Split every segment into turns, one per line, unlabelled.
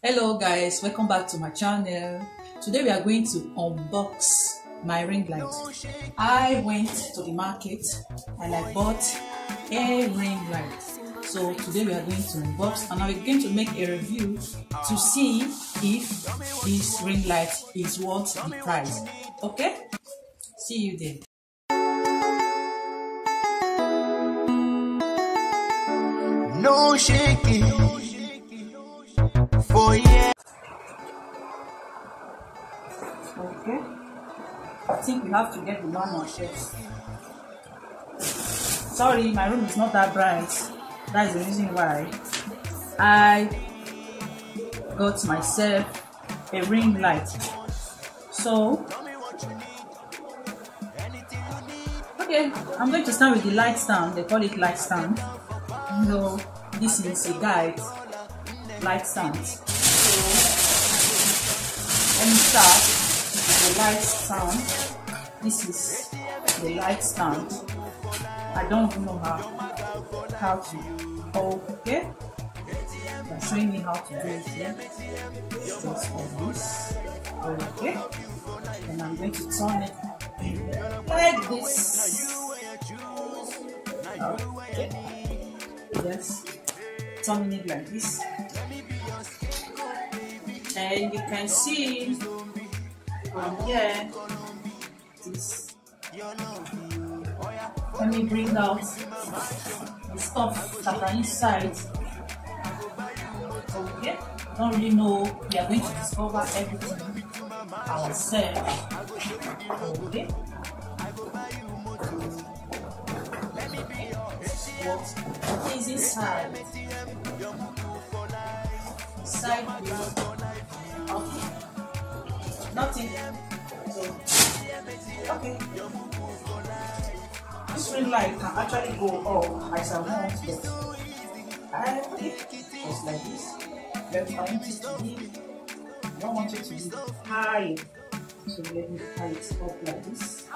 Hello guys, welcome back to my channel. Today we are going to unbox my ring light. I went to the market and I bought a ring light. So today we are going to unbox and we're going to make a review to see if this ring light is worth the price. Okay? See you there.
No shaking for yeah.
Okay. I think we have to get the one on first. Sorry, my room is not that bright. That's the reason why I got myself a ring light. So, okay, I'm going to start with the light stand. They call it light stand. No, this is a guide light stand. So, let me start with the light stand. This is the light stand. I don't even know how to. Okay, they're showing me how to do it here. Just for this. Okay, and I'm going to turn it like this. Okay. Yes, turning it like this, and you can see from here this. Let me bring out the stuff that are inside. Okay, don't really know. We are going to discover everything ourselves. Okay. What is inside? Inside here. Okay. Nothing. So, okay. This ring light can actually go up as I want, but I put it just like this. But I want it to be, I don't want it to be high. So let me tie it up like this.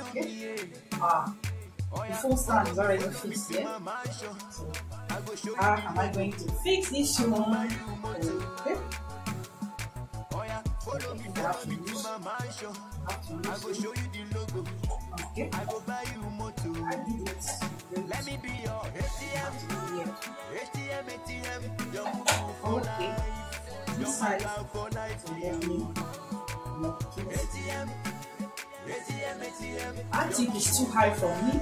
Okay. The phone stand is already fixed here. So, how am I going to fix this one? Okay. I have to use. Okay. I did it. Let me be your ATM. Okay. This side. So let me knock it. I think it's too high for me.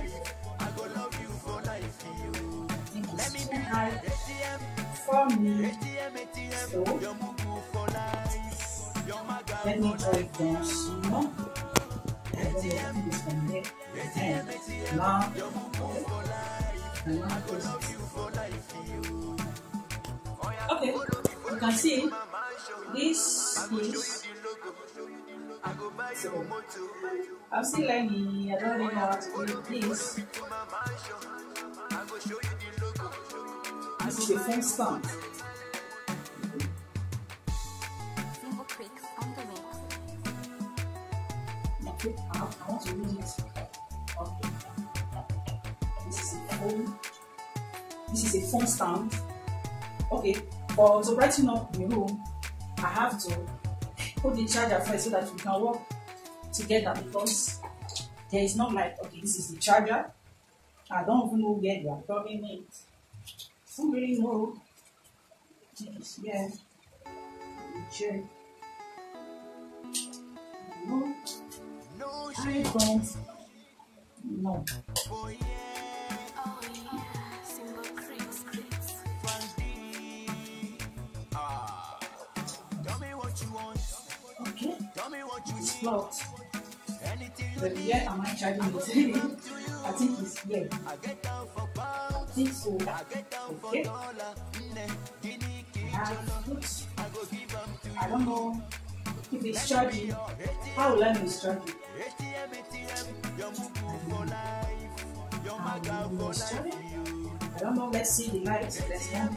I think it's too high for me. So let me draw it down small. And then I put this from there. And now, okay, you can see this is. So, I'm still learning. I don't really know how to do this. This is a phone stand. Okay, I want to use it. Okay. This is a phone. This is a phone stand. Okay, for to brighten up the room, I have to put the charger first so that we can work together, because there is not like, okay, this is the charger. I don't even know where they are plugging it. I don't really know. Yes, yeah. Check. No, I don't know. Okay, it's blocked. But where am I charging it? I think it's here. I think so. Okay. I don't know if it's charging. How will I know it's charging? I don't know. Let's see the light. Let's not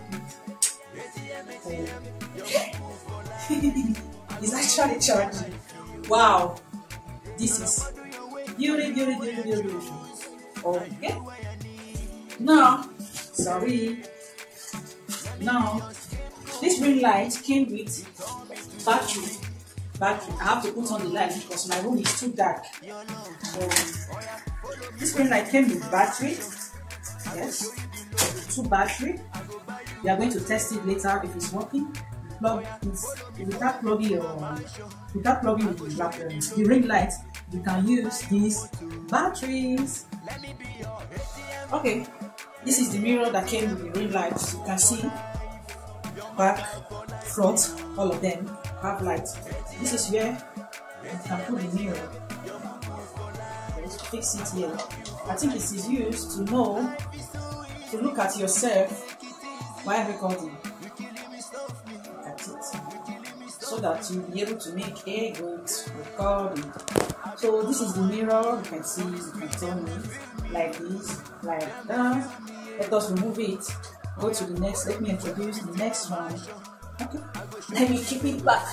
it's actually charging. Wow, this is beautiful. Okay, now Sorry. Now, this ring light came with battery. I have to put on the light because my room is too dark. So, this ring light came with battery. Yes, 2 battery. We are going to test it later if it's working. Without plugging the ring light, you can use these batteries. Okay, this is the mirror that came with the ring lights. You can see back, front, all of them have lights. This is where you can put the mirror. Let's fix it here. I think this is used to look at yourself while recording. So that you'll be able to make a good recording. So this is the mirror. You can see, you can turn it like this, like that. Let us remove it. Go to the next. Let me introduce the next one. Okay. Let me keep it back.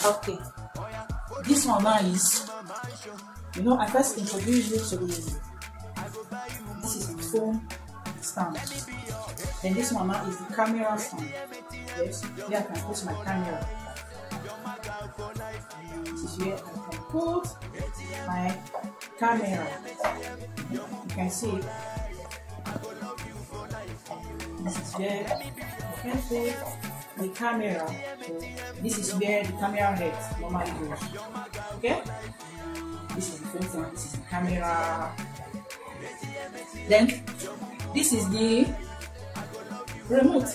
Okay. This one now is, I first introduced you to this is the phone stand. Then this one now is the camera stand. Yes, here I can put my camera. This is where I can put my camera. You can see this is where I can put the camera. So this is where the camera head normally goes. Okay? This is the phone stand, this is the camera. Then this is the remote.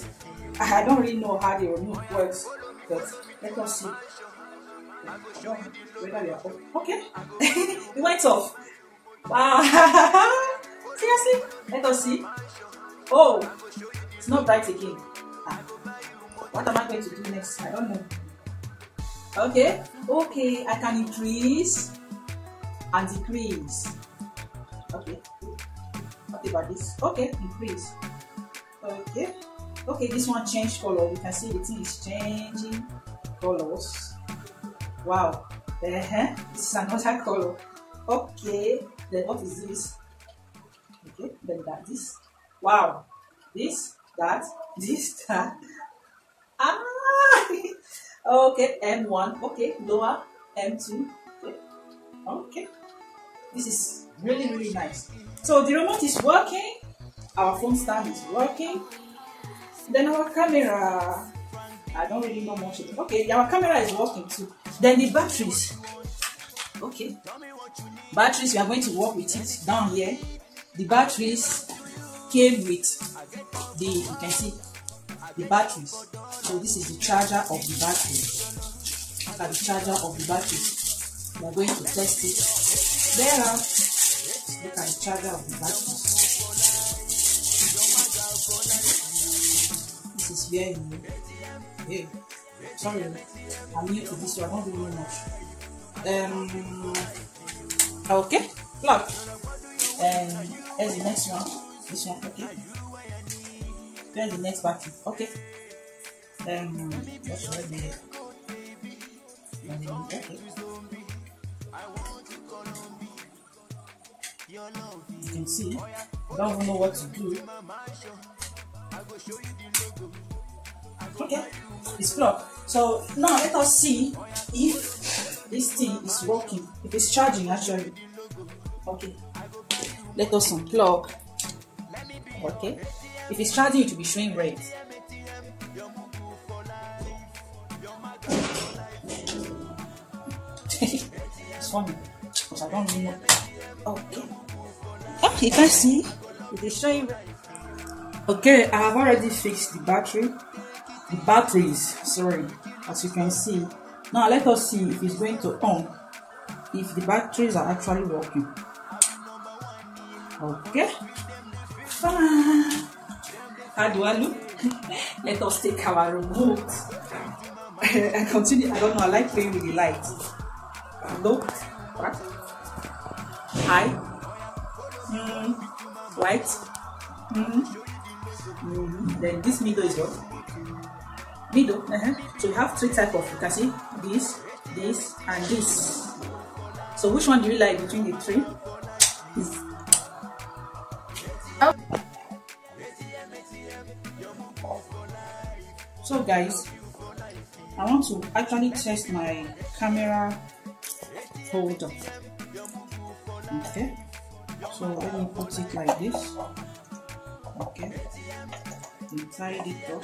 I don't really know how the remote works, but let us see. Okay, it went off. Seriously? Let us see. Oh, it's not bright again. What am I going to do next? I don't know. Okay, I can increase and decrease. Okay, what about this? Okay, increase. Okay, this one changed color. You can see the thing is changing colors. Wow. This is another color. Okay, then what is this? Okay, then this. Wow. This, that. Okay, M1. Okay, lower. M2. Okay. This is really, really nice. So the remote is working. Our phone stand is working. Then our camera, I don't really know much of it. Okay, our camera is working too. Then the batteries. Okay, batteries, we are going to work with it down here. The batteries came with you can see the batteries. So this is the charger of the battery. Look at the charger of the battery. We are going to test it. There are. Look at the charger of the battery. Where you sorry, I'm new to this, so I don't really know much. Okay, plug. Here's the next one. This one, okay. Here's the next battery. Okay. What should I do? Okay. You can see, I don't even know what to do. Okay, it's plugged. So now let us see if this thing is working, if it's charging actually. Okay, let us unplug. Okay, if it's charging, it will be showing red. It's funny because I don't really know. Okay, you can see it is showing red. Okay, I have already fixed the batteries, sorry, as you can see. Now let us see if it's going to on, if the batteries are actually working. Okay. How do I look? Let us take our remote and continue. I don't know, I like playing with the light. Low, right? High, white, then this middle is what? Middle. So you have 3 types of, you can see this, and this. So which one do you like between the 3? So guys, I want to actually test my camera holder. Okay, so let me put it like this. Okay, and tie it up.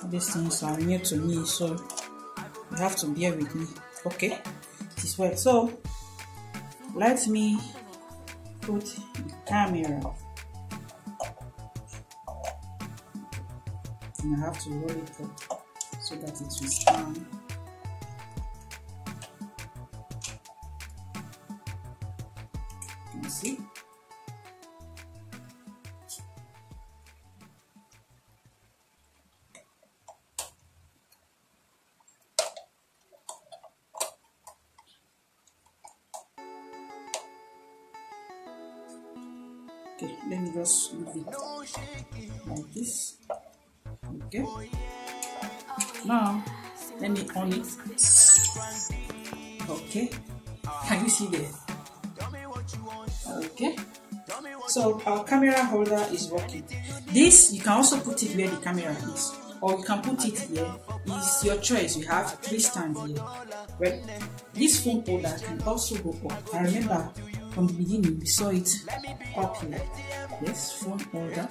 These things are new to me, so you have to bear with me. Okay, this way. So let me put the camera, and I have to roll it up so that it will stand. You can see. Okay, let me just move it like this. Okay, now let me on it. Okay, can you see there? Okay, so our camera holder is working. This, you can also put it where the camera is, or you can put it here. It's your choice. You have 3 stands here. Right? This phone holder can also go up. I remember from the beginning we saw it up here. Yes, phone holder.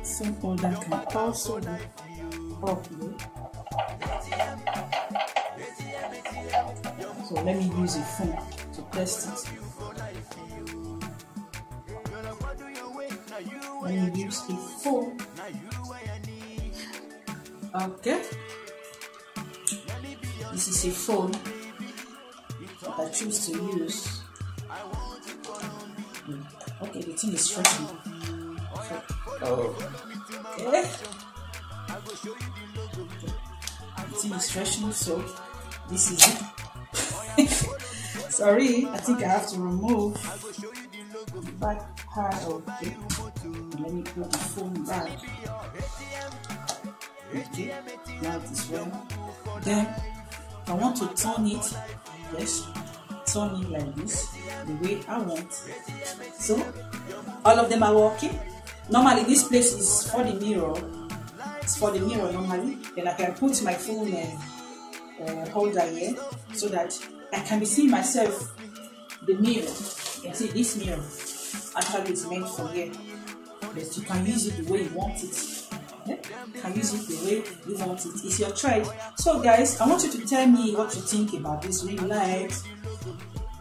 Phone holder can also go up here. So let me use a phone to test it. Let me use a phone. Okay. This is a phone that I choose to use. Okay, the thing is stretching. Oh. Okay. The thing is stretching, so this is it. Sorry, I think I have to remove the back part of it. Let me put the phone back. Okay, now it is well. Then I want to turn it. Yes, turn it like this, the way I want. So all of them are working. Normally this place is for the mirror. It's for the mirror normally. Then I can put my phone holder here so that I can be seeing myself. The mirror, you can see this mirror actually is meant for here, but you can use it the way you want it. Yeah? You can use it the way you want it. It's your choice. So guys, I want you to tell me what you think about this ring light.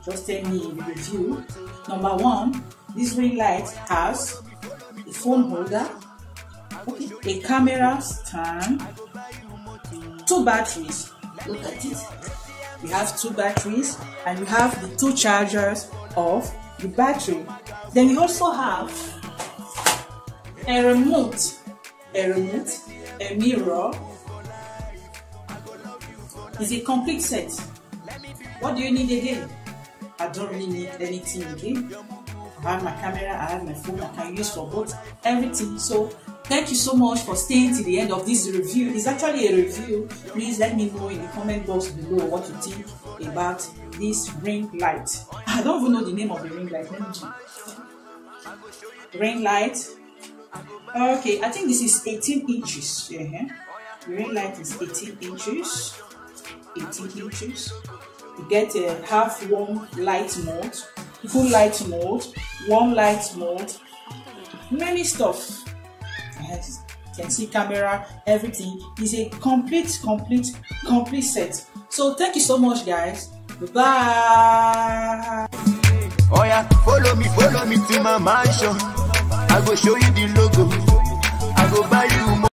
Just tell me in the review. Number 1, this ring light has a phone holder, a camera stand, 2 batteries. Look at it. We have 2 batteries, and we have the 2 chargers of the battery. Then we also have a remote, a mirror. It's a complete set. What do you need again? I don't really need anything again. I have my camera, I have my phone, I can use for both, everything. So thank you so much for staying to the end of this review. It's actually a review. Please let me know in the comment box below what you think about this ring light. I don't even know the name of the ring light. Let me check. Ring light. Okay, I think this is 18 inches. The ring light is 18 inches. 18 inches. You get a half warm light mode, full light mode, warm light mode, many stuff. You can see camera, everything. Is a complete set. So thank you so much, guys. Bye.
Oh yeah, follow me to my mansion. I go show you the logo. I go buy you more.